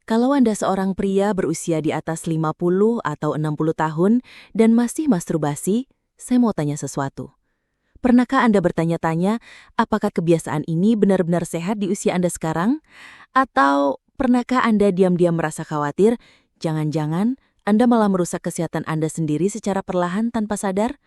Kalau Anda seorang pria berusia di atas 50 atau 60 tahun dan masih masturbasi, saya mau tanya sesuatu. Pernahkah Anda bertanya-tanya apakah kebiasaan ini benar-benar sehat di usia Anda sekarang? Atau pernahkah Anda diam-diam merasa khawatir, jangan-jangan Anda malah merusak kesehatan Anda sendiri secara perlahan tanpa sadar?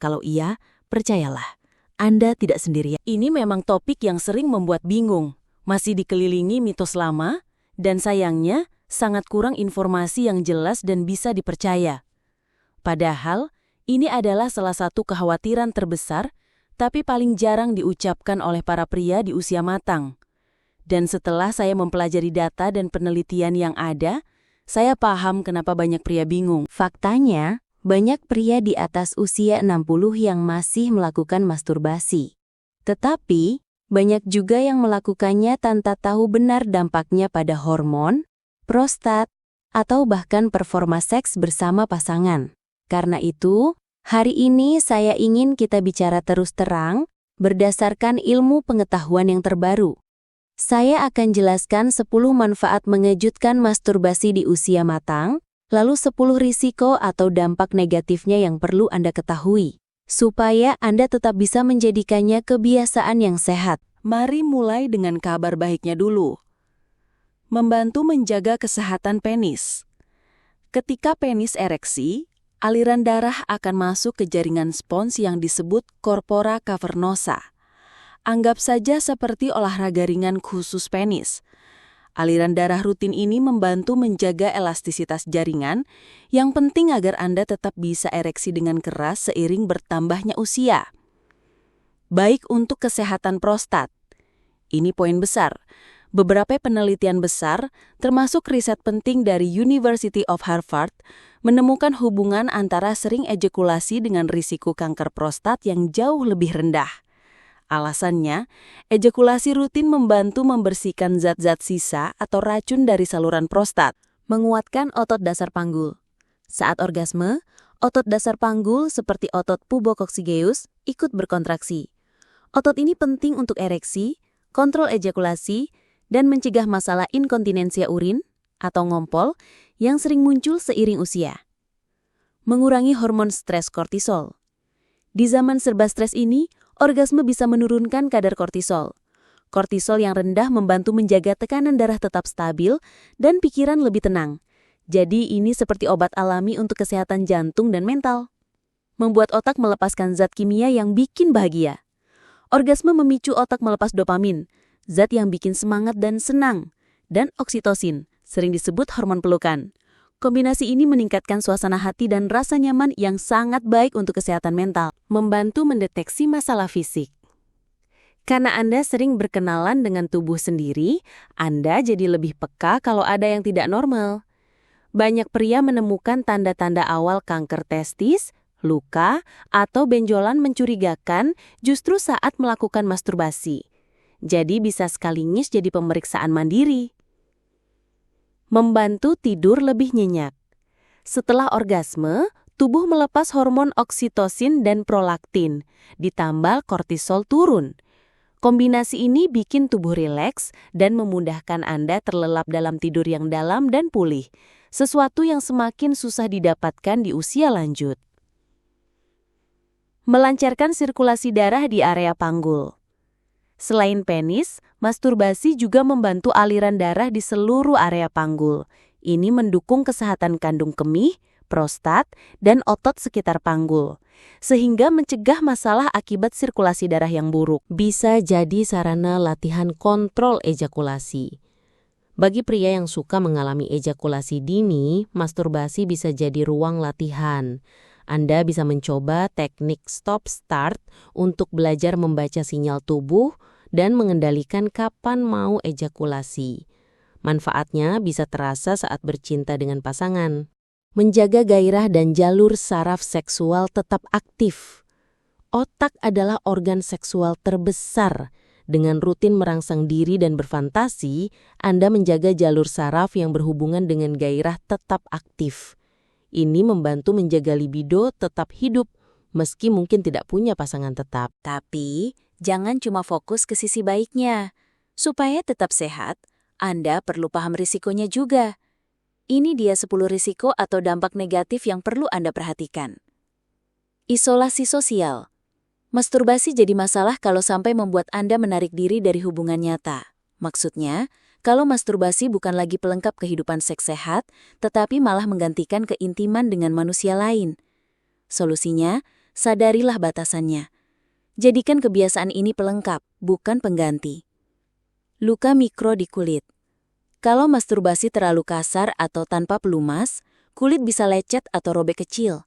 Kalau iya, percayalah, Anda tidak sendirian. Ini memang topik yang sering membuat bingung, masih dikelilingi mitos lama, dan sayangnya sangat kurang informasi yang jelas dan bisa dipercaya. Padahal, ini adalah salah satu kekhawatiran terbesar, tapi paling jarang diucapkan oleh para pria di usia matang. Dan setelah saya mempelajari data dan penelitian yang ada, saya paham kenapa banyak pria bingung. Faktanya, banyak pria di atas usia 60 yang masih melakukan masturbasi. Tetapi, banyak juga yang melakukannya tanpa tahu benar dampaknya pada hormon, prostat, atau bahkan performa seks bersama pasangan. Karena itu, hari ini saya ingin kita bicara terus terang, berdasarkan ilmu pengetahuan yang terbaru. Saya akan jelaskan 10 manfaat mengejutkan masturbasi di usia matang, lalu 10 risiko atau dampak negatifnya yang perlu Anda ketahui, supaya Anda tetap bisa menjadikannya kebiasaan yang sehat. Mari mulai dengan kabar baiknya dulu. Membantu menjaga kesehatan penis. Ketika penis ereksi, aliran darah akan masuk ke jaringan spons yang disebut corpora cavernosa. Anggap saja seperti olahraga ringan khusus penis. Aliran darah rutin ini membantu menjaga elastisitas jaringan, yang penting agar Anda tetap bisa ereksi dengan keras seiring bertambahnya usia. Baik untuk kesehatan prostat. Ini poin besar. Beberapa penelitian besar, termasuk riset penting dari University of Harvard, menemukan hubungan antara sering ejakulasi dengan risiko kanker prostat yang jauh lebih rendah. Alasannya, ejakulasi rutin membantu membersihkan zat-zat sisa atau racun dari saluran prostat. Menguatkan otot dasar panggul. Saat orgasme, otot dasar panggul seperti otot pubococcygeus ikut berkontraksi. Otot ini penting untuk ereksi, kontrol ejakulasi, dan mencegah masalah inkontinensia urin atau ngompol yang sering muncul seiring usia. Mengurangi hormon stres kortisol. Di zaman serba stres ini, orgasme bisa menurunkan kadar kortisol. Kortisol yang rendah membantu menjaga tekanan darah tetap stabil dan pikiran lebih tenang. Jadi ini seperti obat alami untuk kesehatan jantung dan mental. Membuat otak melepaskan zat kimia yang bikin bahagia. Orgasme memicu otak melepas dopamin, zat yang bikin semangat dan senang, dan oksitosin, sering disebut hormon pelukan. Kombinasi ini meningkatkan suasana hati dan rasa nyaman yang sangat baik untuk kesehatan mental. Membantu mendeteksi masalah fisik. Karena Anda sering berkenalan dengan tubuh sendiri, Anda jadi lebih peka kalau ada yang tidak normal. Banyak pria menemukan tanda-tanda awal kanker testis, luka, atau benjolan mencurigakan justru saat melakukan masturbasi. Jadi bisa sekaligus jadi pemeriksaan mandiri. Membantu tidur lebih nyenyak. Setelah orgasme, tubuh melepas hormon oksitosin dan prolaktin, ditambal kortisol turun. Kombinasi ini bikin tubuh rileks dan memudahkan Anda terlelap dalam tidur yang dalam dan pulih, sesuatu yang semakin susah didapatkan di usia lanjut. Melancarkan sirkulasi darah di area panggul. Selain penis, masturbasi juga membantu aliran darah di seluruh area panggul. Ini mendukung kesehatan kandung kemih, prostat, dan otot sekitar panggul, sehingga mencegah masalah akibat sirkulasi darah yang buruk. Bisa jadi sarana latihan kontrol ejakulasi. Bagi pria yang suka mengalami ejakulasi dini, masturbasi bisa jadi ruang latihan. Anda bisa mencoba teknik stop-start untuk belajar membaca sinyal tubuh dan mengendalikan kapan mau ejakulasi. Manfaatnya bisa terasa saat bercinta dengan pasangan. Menjaga gairah dan jalur saraf seksual tetap aktif. Otak adalah organ seksual terbesar. Dengan rutin merangsang diri dan berfantasi, Anda menjaga jalur saraf yang berhubungan dengan gairah tetap aktif. Ini membantu menjaga libido tetap hidup, meski mungkin tidak punya pasangan tetap. Tapi, jangan cuma fokus ke sisi baiknya. Supaya tetap sehat, Anda perlu paham risikonya juga. Ini dia 10 risiko atau dampak negatif yang perlu Anda perhatikan. Isolasi sosial. Masturbasi jadi masalah kalau sampai membuat Anda menarik diri dari hubungan nyata. Maksudnya, kalau masturbasi bukan lagi pelengkap kehidupan seks sehat, tetapi malah menggantikan keintiman dengan manusia lain. Solusinya, sadarilah batasannya. Jadikan kebiasaan ini pelengkap, bukan pengganti. Luka mikro di kulit. Kalau masturbasi terlalu kasar atau tanpa pelumas, kulit bisa lecet atau robek kecil.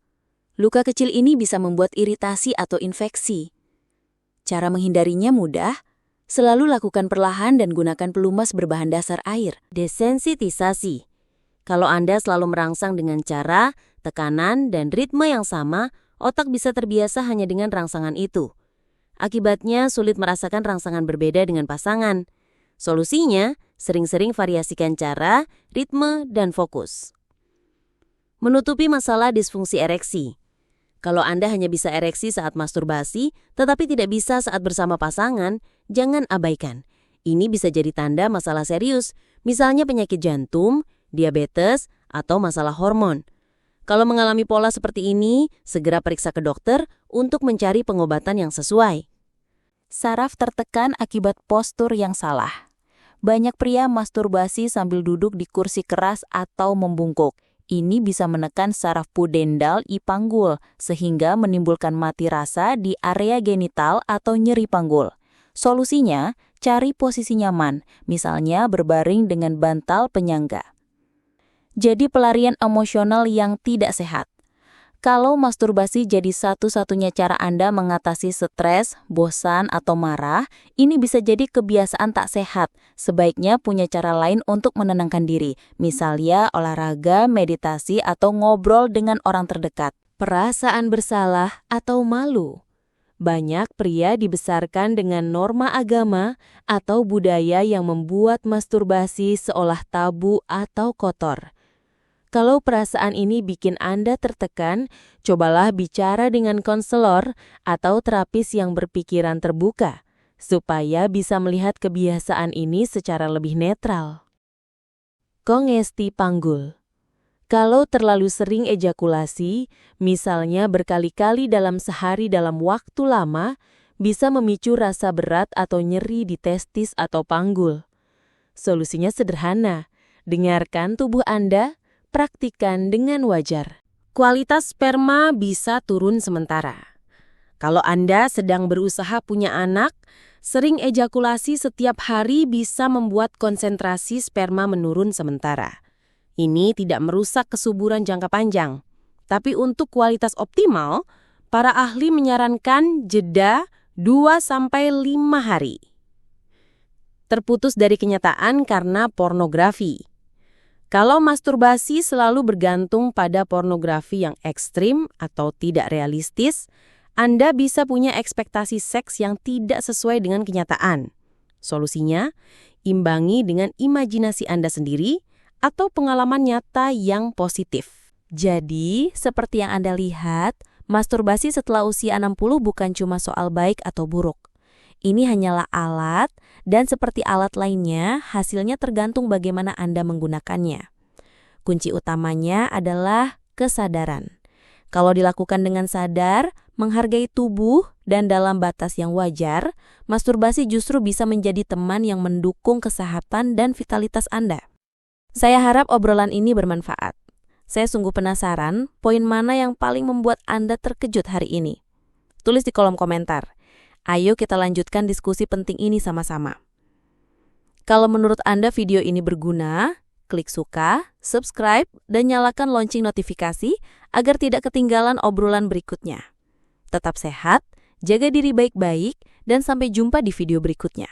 Luka kecil ini bisa membuat iritasi atau infeksi. Cara menghindarinya mudah, selalu lakukan perlahan dan gunakan pelumas berbahan dasar air. Desensitisasi. Kalau Anda selalu merangsang dengan cara, tekanan, dan ritme yang sama, otak bisa terbiasa hanya dengan rangsangan itu. Akibatnya sulit merasakan rangsangan berbeda dengan pasangan. Solusinya, sering-sering variasikan cara, ritme, dan fokus. Menutupi masalah disfungsi ereksi. Kalau Anda hanya bisa ereksi saat masturbasi, tetapi tidak bisa saat bersama pasangan, jangan abaikan. Ini bisa jadi tanda masalah serius, misalnya penyakit jantung, diabetes, atau masalah hormon. Kalau mengalami pola seperti ini, segera periksa ke dokter untuk mencari pengobatan yang sesuai. Saraf tertekan akibat postur yang salah. Banyak pria masturbasi sambil duduk di kursi keras atau membungkuk. Ini bisa menekan saraf pudendal i panggul, sehingga menimbulkan mati rasa di area genital atau nyeri panggul. Solusinya, cari posisi nyaman, misalnya berbaring dengan bantal penyangga. Jadi pelarian emosional yang tidak sehat. Kalau masturbasi jadi satu-satunya cara Anda mengatasi stres, bosan, atau marah, ini bisa jadi kebiasaan tak sehat. Sebaiknya punya cara lain untuk menenangkan diri, misalnya olahraga, meditasi, atau ngobrol dengan orang terdekat. Perasaan bersalah atau malu. Banyak pria dibesarkan dengan norma agama atau budaya yang membuat masturbasi seolah tabu atau kotor. Kalau perasaan ini bikin Anda tertekan, cobalah bicara dengan konselor atau terapis yang berpikiran terbuka, supaya bisa melihat kebiasaan ini secara lebih netral. Kongesti panggul. Kalau terlalu sering ejakulasi, misalnya berkali-kali dalam sehari dalam waktu lama, bisa memicu rasa berat atau nyeri di testis atau panggul. Solusinya sederhana, dengarkan tubuh Anda, praktikan dengan wajar. Kualitas sperma bisa turun sementara. Kalau Anda sedang berusaha punya anak, sering ejakulasi setiap hari bisa membuat konsentrasi sperma menurun sementara. Ini tidak merusak kesuburan jangka panjang. Tapi untuk kualitas optimal, para ahli menyarankan jeda 2-5 hari. Terputus dari kenyataan karena pornografi. Kalau masturbasi selalu bergantung pada pornografi yang ekstrim atau tidak realistis, Anda bisa punya ekspektasi seks yang tidak sesuai dengan kenyataan. Solusinya, imbangi dengan imajinasi Anda sendiri atau pengalaman nyata yang positif. Jadi, seperti yang Anda lihat, masturbasi setelah usia 60 bukan cuma soal baik atau buruk. Ini hanyalah alat, dan seperti alat lainnya, hasilnya tergantung bagaimana Anda menggunakannya. Kunci utamanya adalah kesadaran. Kalau dilakukan dengan sadar, menghargai tubuh, dan dalam batas yang wajar, masturbasi justru bisa menjadi teman yang mendukung kesehatan dan vitalitas Anda. Saya harap obrolan ini bermanfaat. Saya sungguh penasaran poin mana yang paling membuat Anda terkejut hari ini. Tulis di kolom komentar. Ayo kita lanjutkan diskusi penting ini sama-sama. Kalau menurut Anda video ini berguna, klik suka, subscribe, dan nyalakan lonceng notifikasi agar tidak ketinggalan obrolan berikutnya. Tetap sehat, jaga diri baik-baik, dan sampai jumpa di video berikutnya.